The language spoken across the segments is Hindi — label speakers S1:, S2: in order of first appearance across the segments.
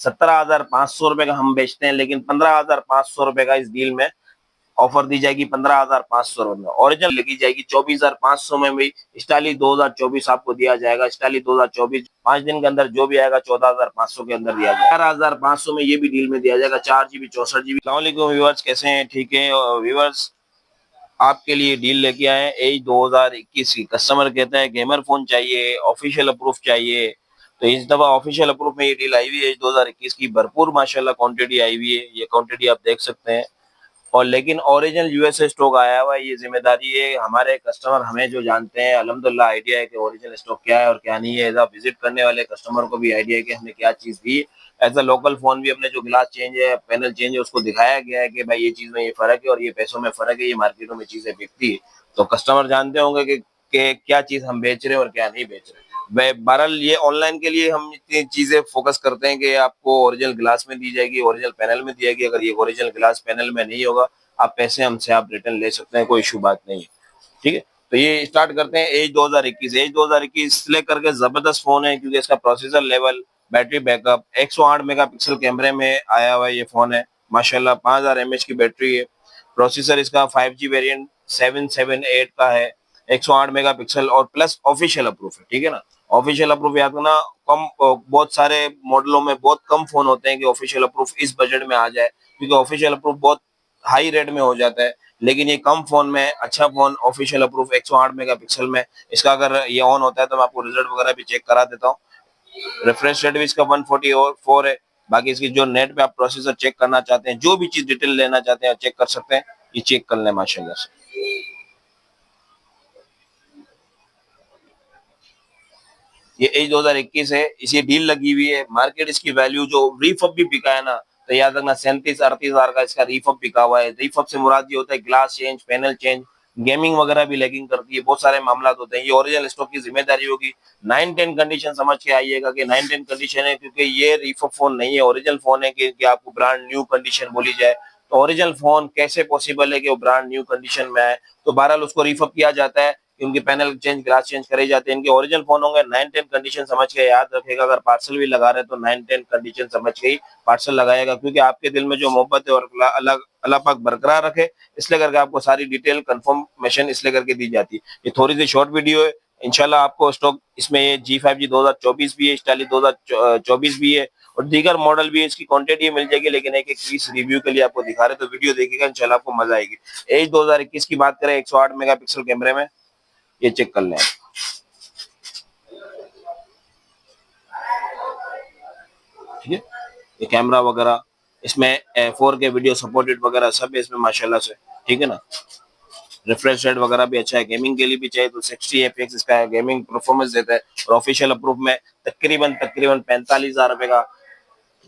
S1: 17,500 रुपए का हम बेचते हैं, लेकिन 15,500 रुपए का इस डील में ऑफर दी जाएगी 15,500 रुपए में। ओरिजिनल लगी जाएगी 24,500 में भी। स्टाइलिश 2024 आपको दिया जाएगा। स्टाइलिश 2024 5 दिन के अंदर जो भी आएगा 14,500 के अंदर दिया जाएगा। 4,500 में ये भी डील में दिया जाएगा 4 GB 64 GB। अस्सलाम व्यूअर्स, कैसे हैं? ठीक है व्यूअर्स, आपके लिए डील लेके आए हैं एज 2021 की। कस्टमर कहता है गेमर फोन चाहिए, ऑफिशियल अप्रूव चाहिए, तो इस दफा ऑफिशियल अप्रूव में ये डील आई हुई है एज 2021 की। भरपूर माशाल्लाह क्वांटिटी आई हुई है, ये क्वांटिटी आप देख सकते हैं। और लेकिन ओरिजिनल यूएसए स्टॉक आया हुआ है, ये जिम्मेदारी है हमारे कस्टमर हमें जो जानते हैं अल्हम्दुलिल्लाह आइडिया है कि ओरिजिनल स्टॉक क्या है और क्या नहीं है। एज विजिट करने वाले कस्टमर को भी आइडिया है कि हमने क्या चीज दी। एज अ लोकल फोन भी हमने जो ग्लास चेंज है, पैनल चेंज है, उसको दिखाया गया है कि भाई ये चीज में ये फर्क है और ये पैसों में फर्क है, ये मार्केटों में चीजें बिकती है। तो कस्टमर जानते होंगे कि क्या चीज हम बेच रहे हैं और क्या नहीं बेच रहे। बहरहाल ये ऑनलाइन के लिए हम इतनी चीजें फोकस करते हैं कि आपको ओरिजिनल ग्लास में दी जाएगी, ओरिजिनल पैनल में दी जाएगी। अगर ये ओरिजिनल ग्लास पैनल में नहीं होगा, आप पैसे हमसे आप रिटर्न ले सकते हैं, कोई इशू बात नहीं है। ठीक है, तो ये स्टार्ट करते हैं एज 2021। एज 2021 इसलिए करके जबरदस्त फोन है क्योंकि इसका processor level, battery backup, 108 megapixel कैमरे में आया हुआ ये फोन है माशाल्लाह। 5000 mAh की बैटरी है। प्रोसेसर इसका 5G वेरिएंट 778 का है, 108 मेगापिक्सल और प्लस ऑफिशियल अप्रूव है। ठीक है ना, ऑफिशियल अप्रूव याद रखना। कम बहुत सारे मॉडलों में बहुत कम फोन होते हैं कि ऑफिशियल अप्रूव इस बजट में आ जाए, क्योंकि ऑफिशियल अप्रूव बहुत हाई रेट में हो जाता है। लेकिन ये कम फोन में अच्छा फोन ऑफिशियल अप्रूव 108 मेगापिक्सल में, इसका अगर ये ऑन होता है तो मैं आपको रिजल्ट वगैरह भी चेक करा देता हूँ। रिफ्रेश रेट भी इसका 144 है। बाकी इसकी जो नेट पे आप प्रोसेसर चेक करना चाहते हैं, जो भी चीज डिटेल लेना चाहते हैं चेक कर सकते हैं, ये चेक कर लें माशाल्लाह से। ये एज 2021 है, इसी डील लगी हुई है। मार्केट इसकी वैल्यू जो रीफअप भी बिका है ना, तो याद रखना 37-38 हजार का इसका रीफअप बिका हुआ है। रीफअप से मुराद ये होता है glass change, panel change, gaming वगैरह भी लैगिंग करती है, बहुत सारे मामला होते हैं। ये ओरिजिनल स्टॉक की जिम्मेदारी होगी। 9-10 कंडीशन समझ के आइएगा कि 9-10 कंडीशन है, क्योंकि ये रीफअप फोन नहीं है, ओरिजिनल फोन है कि आपको ब्रांड न्यू कंडीशन बोली जाए। तो ओरिजिनल फोन कैसे पॉसिबल है कि वो ब्रांड न्यू कंडीशन में आए? तो बहरहाल उसको रीफअप किया जाता है, उनके पैनल चेंज, ग्लास चेंज करे जाते हैं। इनके ओरिजिनल फोन होंगे। 9-10 कंडीशन समझ के याद रखेगा। अगर पार्सल भी लगा रहे हैं तो 9-10 कंडीशन समझ के ही पार्सल लगाएगा, क्योंकि आपके दिल में जो मोहब्बत है और अलग अल्लाह पाक बरकरार रखे, इसलिए करके आपको सारी डिटेल कंफर्मेशन इसलिए करके दी जाती है। ये थोड़ी सी शॉर्ट वीडियो है। इंशाल्लाह आपको स्टॉक इसमें ये G5G 2024 भी है, स्टाइलिश 2024 भी है और दीगर मॉडल भी है। इसकी क्वांटिटी मिल जाएगी, लेकिन एक एक पीस रिव्यू के लिए आपको दिखा रहे, तो वीडियो देखिएगा, इंशाल्लाह आपको मजा आएगी। एज 2021 की बात करें, 108 मेगापिक्सल कैमरे में, ये चेक कर लें। ठीक है, ये कैमरा वगैरह इसमें 4K वीडियो सपोर्टेड वगैरह सब है इसमें माशाल्लाह से। ठीक है ना, रिफ्रेश रेट वगैरह भी अच्छा है। गेमिंग के लिए भी चाहिए तो 60 fps इसका गेमिंग परफॉर्मेंस देता है। और ऑफिशियल अप्रूव में तकरीबन 45,000 रुपए का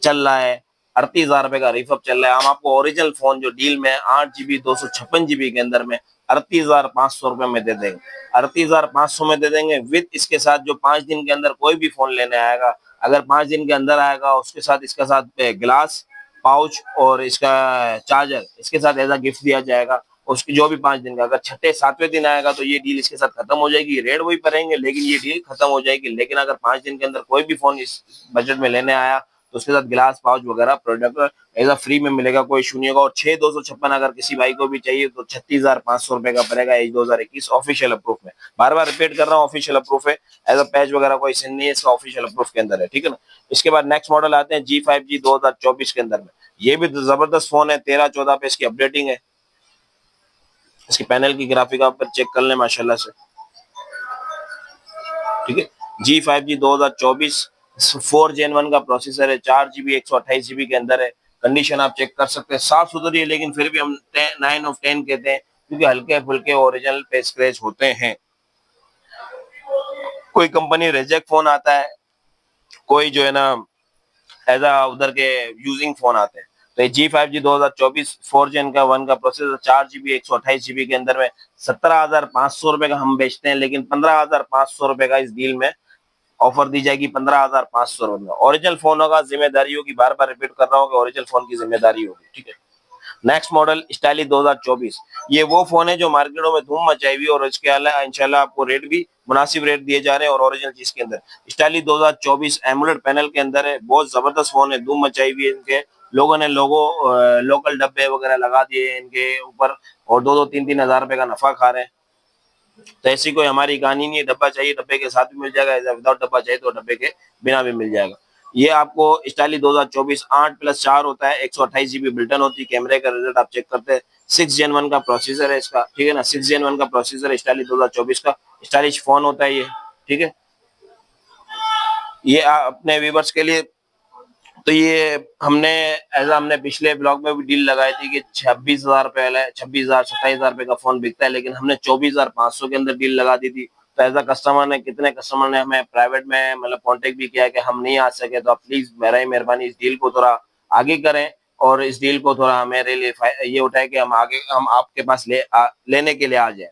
S1: चल रहा है, 38,000 रुपए का रिफअप चल रहा है। हम आपको ओरिजिनल फोन जो डील में 8 GB 256 GB के अंदर में 38,500 रुपए में दे देंगे। 38,500 में दे देंगे विद इसके साथ जो 5 दिन के अंदर कोई भी फोन लेने आएगा, अगर 5 दिन के अंदर आएगा उसके साथ इसके साथ ग्लास, पाउच और इसका चार्जर इसके साथ एज अ गिफ्ट दिया जाएगा। उसकी जो भी 5 दिन का, अगर छठे सातवें दिन आएगा तो ये डील इसके साथ खत्म हो जाएगी। रेट वही पड़ेंगे लेकिन ये डील खत्म हो जाएगी। लेकिन अगर 5 दिन के अंदर कोई भी फोन इस बजट में लेने आया तो उसके साथ गिलास, पाउच वगैरह प्रोडक्ट एज अ फ्री में मिलेगा, कोई इशू नहीं होगा। और 6256 अगर किसी भाई को भी चाहिए तो 36,500 रुपए का पड़ेगा एज 2021 ऑफिशियल अप्रूव में। बार बार रिपीट कर रहा हूँ, ऑफिशियल अप्रूव है, एज अ पैच वगैरह कोई सीन नहीं है, इसका ऑफिशियल अप्रूव के अंदर है। ठीक है ना, इसके बाद नेक्स्ट मॉडल आते हैं G5G 2024 के अंदर में। ये भी जबरदस्त फोन है, 13-14 पे इसकी अपडेटिंग है। इसकी पैनल की ग्राफिक आप चेक कर लें माशाल्लाह से। ठीक है, G5G 2024 4 Gen 1 का प्रोसेसर है, 4 GB 128 GB के अंदर है। कंडीशन आप चेक कर सकते हैं, साफ सुथरी है, लेकिन फिर भी हम 9/10 कहते हैं क्योंकि हल्के फुल्के ओरिजिनल पे स्क्रैच होते हैं। कोई कंपनी रिजेक्ट फोन आता है, कोई जो है ना एज अ उधर के यूजिंग फोन आते हैं। तो ये G5G 2024 4 Gen 1 का प्रोसेसर 4 GB 128 GB के अंदर में 17,500 रुपए का हम बेचते हैं, लेकिन 15,500 रुपए का इस डील में ऑफर दी जाएगी 15,500 रुपए में। ओरिजिनल फोन होगा, जिम्मेदारी होगी, बार बार रिपीट कर रहा हूँ कि ओरिजिनल फोन की जिम्मेदारी होगी। ठीक है, नेक्स्ट मॉडल स्टाइलिश 2024, ये वो फोन है जो मार्केटों में धूम मचाई हुई और इसके अलावा इंशाल्लाह आपको रेट भी मुनासिब रेट दिए जा रहे हैं और ओरिजिनल चीज के अंदर। स्टाइली 2024 एमुलेट पैनल के अंदर है, बहुत जबरदस्त फोन है, धूम मचाई हुई है इनके लोगों ने, लोकल डब्बे वगैरह लगा दिए हैं इनके ऊपर और 2-2 3-3 हजार रुपए का नफा खा रहे हैं। तो ऐसी कोई हमारी कहानी नहीं है, डब्बा चाहिए डब्बे के साथ भी मिल जाएगा, ऐसा विदाउट डब्बा चाहिए तो डब्बे के बिना भी मिल जाएगा। ये आपको स्टाइली 2024 8+4 होता है, 128 GB बिल्टन होती है, कैमरे का रिजल्ट आप चेक करते हैं, 6 Gen 1 का प्रोसेसर है इसका, ठीक है ना, 6 Gen 1 का प्रोसेसर है स्टाइली 2024 का, स्टाइलिश फोन होता है ये, ठीक है। ये अपने व्यूवर्स के लिए, तो ये हमने पिछले ब्लॉग में भी डील लगाई थी कि 26,000 पहले 26,000 27,000 रुपए का फोन बिकता है, लेकिन हमने 24,500 के अंदर डील लगा दी थी। तो एज अ कितने कस्टमर ने हमें प्राइवेट में मतलब कांटेक्ट भी किया कि हम नहीं आ सके, तो आप प्लीज मेरा मेहरबानी इस डील को थोड़ा आगे करें और इस डील को थोड़ा हमारे लिए ये उठाए कि हम आपके पास लेने के लिए आ जाए।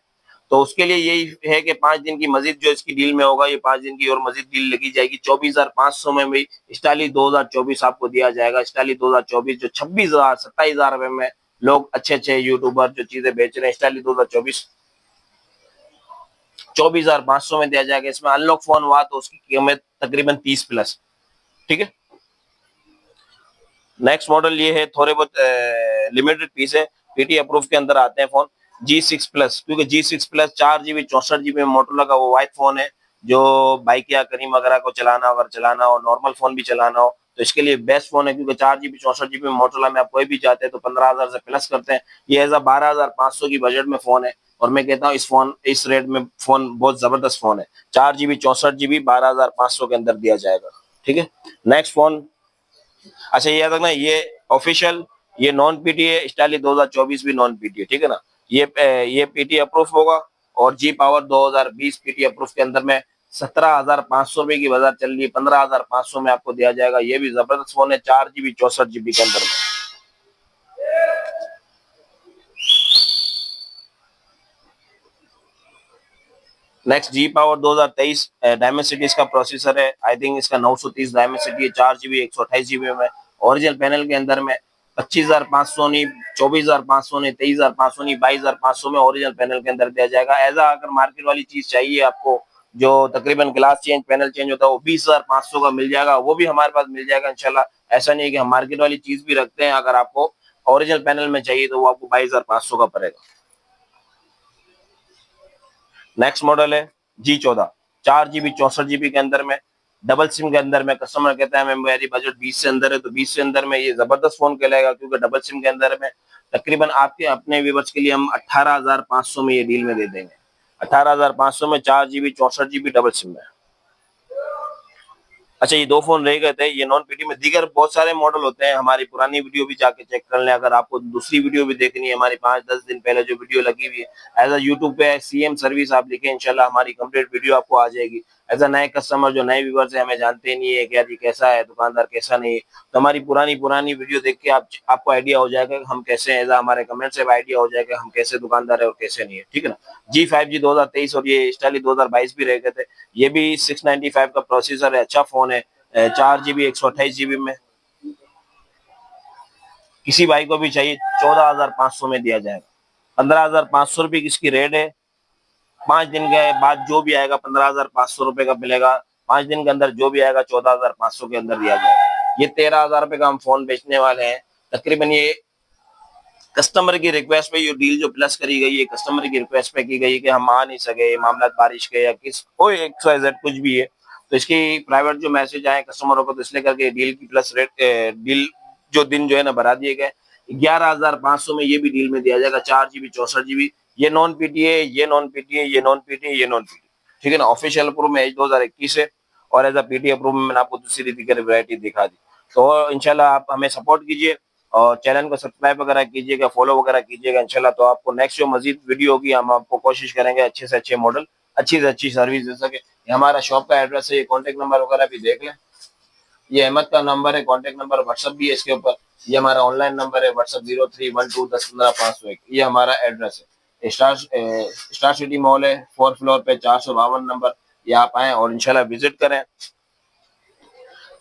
S1: तो उसके लिए यही है कि 5 दिन की मजीद जो इसकी डील में होगा, ये 5 दिन की और मजीद डील लगी जाएगी। 24,500 में भी स्टाइली 2024 आपको दिया जाएगा। स्टाइली 2024 जो 26,000 27,000 रुपए में लोग अच्छे यूट्यूबर जो चीजें बेच रहे हैं, स्टाइली 2024 24,500 में दिया जाएगा। इसमें अनलॉक फोन हुआ तो उसकी कीमत तकरीबन 30+, ठीक है। नेक्स्ट मॉडल ये है, थोड़े बहुत लिमिटेड पीस है, पीटी अप्रूव के अंदर आते हैं फोन, G6+, क्योंकि G6+ 4 GB 64 GB में मोटोरोला का वो वाइड फोन है, जो बाइक या करीम वगैरह को चलाना हो, नॉर्मल फोन भी चलाना हो तो इसके लिए बेस्ट फोन है, क्योंकि 4 GB 64 GB में मोटोरोला में आप कोई भी जाते हैं तो 15,000 से प्लस करते हैं। ये एज 12,500 की बजट में फोन है और मैं कहता हूँ इस रेट में फोन बहुत जबरदस्त फोन है। 4 GB 64 GB 12,500 के अंदर दिया जाएगा, ठीक है। नेक्स्ट फोन, अच्छा ये याद रखना, ये ऑफिशियल, ये नॉन पीटी है, स्टाइली 2024 भी नॉन पीटी है, ठीक है ना। ये पीटी अप्रूव होगा और जी पावर 2020 पीटी अप्रूव के अंदर में 17,500 रुपए की बाजार चल रही है, 15,500 में आपको दिया जाएगा। ये भी जबरदस्त फोन है, 4 GB 64 GB के अंदर में। नेक्स्ट जी पावर 2023 डायमेंसिटी इसका प्रोसेसर है, आई थिंक इसका 930 डायमेंसिटी है, 4 GB 128 GB में, ओरिजिनल पैनल के अंदर में 25,500 नहीं, 24,500 नहीं, 23,500 नहीं, 22,500 में ओरिजिनल पैनल के अंदर दिया जाएगा। ऐसा अगर मार्केट वाली चीज चाहिए आपको जो तकरीबन ग्लास चेंज पैनल चेंज होता है, वो 20,500 का मिल जाएगा, वो भी हमारे पास मिल जाएगा इंशाल्लाह। ऐसा नहीं है कि हम मार्केट वाली चीज भी रखते हैं, अगर आपको ओरिजिनल पैनल में चाहिए तो वो आपको 22,500 का पड़ेगा। नेक्स्ट मॉडल है G14, 4 GB 64 GB के अंदर में, डबल सिम के अंदर में। कस्टमर कहता है मेरी बजट 20 से अंदर है, तो 20 से अंदर में ये जबरदस्त फोन कहलाएगा, क्योंकि डबल सिम के अंदर में तकरीबन आपके अपने व्यूवर्स के लिए हम 18,500 में ये डील में दे देंगे। 18,500 में 4 GB 64 GB डबल सिम में। अच्छा ये दो फोन रह गए थे, ये नॉन पीटी में, दीगर बहुत सारे मॉडल होते हैं। हमारी पुरानी वीडियो भी जाके चेक कर लें, अगर आपको दूसरी वीडियो भी देखनी है, हमारी 5-10 दिन पहले जो वीडियो लगी हुई है एज अ यूट्यूब पे सीएम सर्विस आप लिखे, इंशाल्लाह हमारी कंप्लीट वीडियो आपको आ जाएगी। एज अ नए कस्टमर जो नए व्यूवर्स है, हमें जानते नहीं है कि यार ये कैसा है दुकानदार कैसा नहीं है, तो हमारी पुरानी वीडियो देख के आपको आइडिया हो जाएगा कि हम कैसे, एज हमारे कमेंट से आइडिया हो जाएगा हम कैसे दुकानदार है और कैसे नहीं है, ठीक है ना। G5G 2023 और ये स्टाइली 2022 भी रह गए थे। ये भी 695 का प्रोसेसर है, अच्छा फोन है, 4 GB 128 GB में। किसी भाई को भी चाहिए 14,500 में दिया जाएगा। 15,500 रुपए की इसकी रेट है। 5 दिन के बाद जो भी आएगा 15,500 रुपए का मिलेगा। 5 दिन के अंदर जो भी आएगा 14,500 के अंदर दिया जाएगा। ये 13,000 रुपए का हम फोन बेचने वाले हैं। तकरीबन ये कस्टमर की रिक्वेस्ट पे ये डील जो प्लस करी गई है, कस्टमर की रिक्वेस्ट पे की गई है कि हम आ नहीं सके, मामला बारिश के या किस कोई XYZ कुछ भी है, तो इसकी प्राइवेट जो मैसेज आए कस्टमरों को, तो इसलिए करके डील की प्लस रेट डील जो दिन जो है ना बढ़ा दिए गए। 11,500 में ये भी डील में दिया जाएगा। 4 GB 64 GB। ये नॉन पीटी है, ये नॉन पीटी है, ये नॉन पीटी है, ये नॉन पीटी, ठीक है ना। ऑफिशियल अप्रूव में 2021 है और एज अ पीटी अप्रूव में मैंने आपको दूसरी वैरायटी दिखा दी। तो इंशाल्लाह आप हमें सपोर्ट कीजिए और चैनल को सब्सक्राइब वगैरह कीजिएगा, फॉलो वगैरह कीजिएगा इंशाल्लाह। तो आपको नेक्स्ट जो मजीद वीडियो होगी हम आपको कोशिश करेंगे अच्छे से अच्छे मॉडल, अच्छी से अच्छी सर्विस दे सके। ये हमारा शॉप का एड्रेस है, ये कॉन्टेक्ट नंबर वगैरह भी देख लें। ये अहमद का नंबर है, कॉन्टेक्ट नंबर, व्हाट्सअप भी है इसके ऊपर। ये हमारा ऑनलाइन नंबर है, व्हाट्सअप 031210150501। ये हमारा एड्रेस है। स्टार सिटी मॉल है, 4th फ्लोर पे, 452 नंबर। ये आप आए और इंशाल्लाह विजिट करें।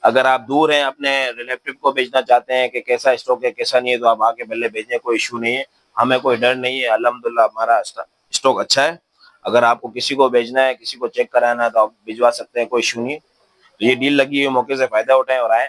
S1: अगर आप दूर हैं, अपने रिलेटिव को भेजना चाहते हैं कि कैसा स्टॉक है कैसा नहीं है, तो आप आके पहले भेजें, कोई इशू नहीं है, हमें कोई डर नहीं है। अल्हम्दुलिल्लाह हमारा स्टॉक अच्छा है। अगर आपको किसी को भेजना है, किसी को चेक कराना है तो आप भिजवा सकते हैं, कोई इशू नहीं। तो ये डील लगी है, मौके से फायदा उठाएं और आए।